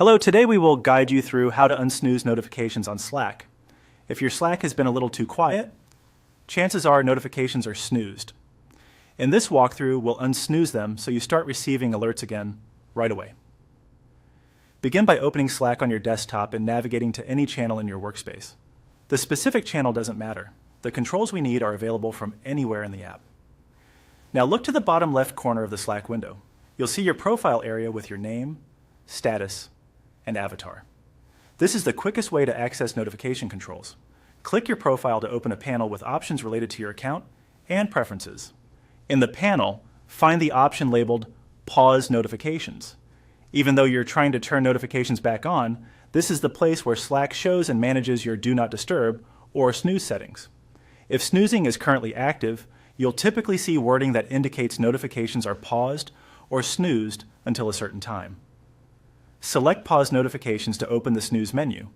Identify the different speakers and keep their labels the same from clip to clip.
Speaker 1: Hello, today we will guide you through how to unsnooze notifications on Slack. If your Slack has been a little too quiet, chances are notifications are snoozed. In this walkthrough, we'll unsnooze them so you start receiving alerts again right away. Begin by opening Slack on your desktop and navigating to any channel in your workspace. The specific channel doesn't matter. The controls we need are available from anywhere in the app. Now look to the bottom left corner of the Slack window. You'll see your profile area with your name, status, and avatar. This is the quickest way to access notification controls. Click your profile to open a panel with options related to your account and preferences. In the panel, find the option labeled Pause Notifications. Even though you're trying to turn notifications back on, this is the place where Slack shows and manages your Do Not Disturb or snooze settings. If snoozing is currently active, you'll typically see wording that indicates notifications are paused or snoozed until a certain time. Select Pause Notifications to open the snooze menu.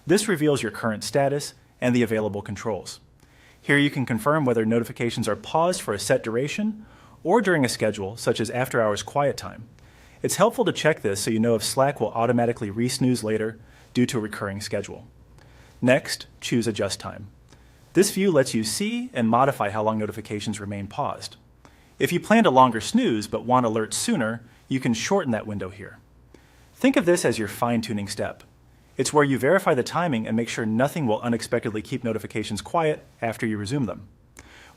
Speaker 1: This reveals your current status and the available controls. Here you can confirm whether notifications are paused for a set duration or during a schedule, such as after-hours quiet time. It's helpful to check this so you know if Slack will automatically re-snooze later due to a recurring schedule. Next, choose Adjust Time. This view lets you see and modify how long notifications remain paused. If you planned a longer snooze but want alerts sooner, you can shorten that window here. Think of this as your fine-tuning step. It's where you verify the timing and make sure nothing will unexpectedly keep notifications quiet after you resume them.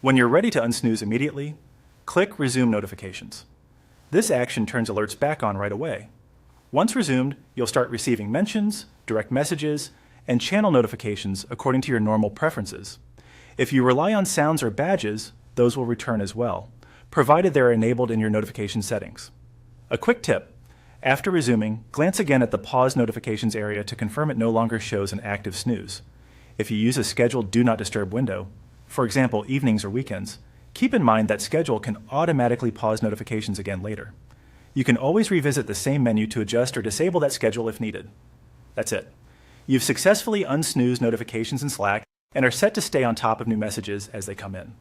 Speaker 1: When you're ready to unsnooze immediately, click Resume Notifications. This action turns alerts back on right away. Once resumed, you'll start receiving mentions, direct messages, and channel notifications according to your normal preferences. If you rely on sounds or badges, those will return as well, provided they're enabled in your notification settings. A quick tip: after resuming, glance again at the Pause Notifications area to confirm it no longer shows an active snooze. If you use a scheduled Do Not Disturb window, for example evenings or weekends, keep in mind that Schedule can automatically pause notifications again later. You can always revisit the same menu to adjust or disable that schedule if needed. That's it. You've successfully unsnoozed notifications in Slack and are set to stay on top of new messages as they come in.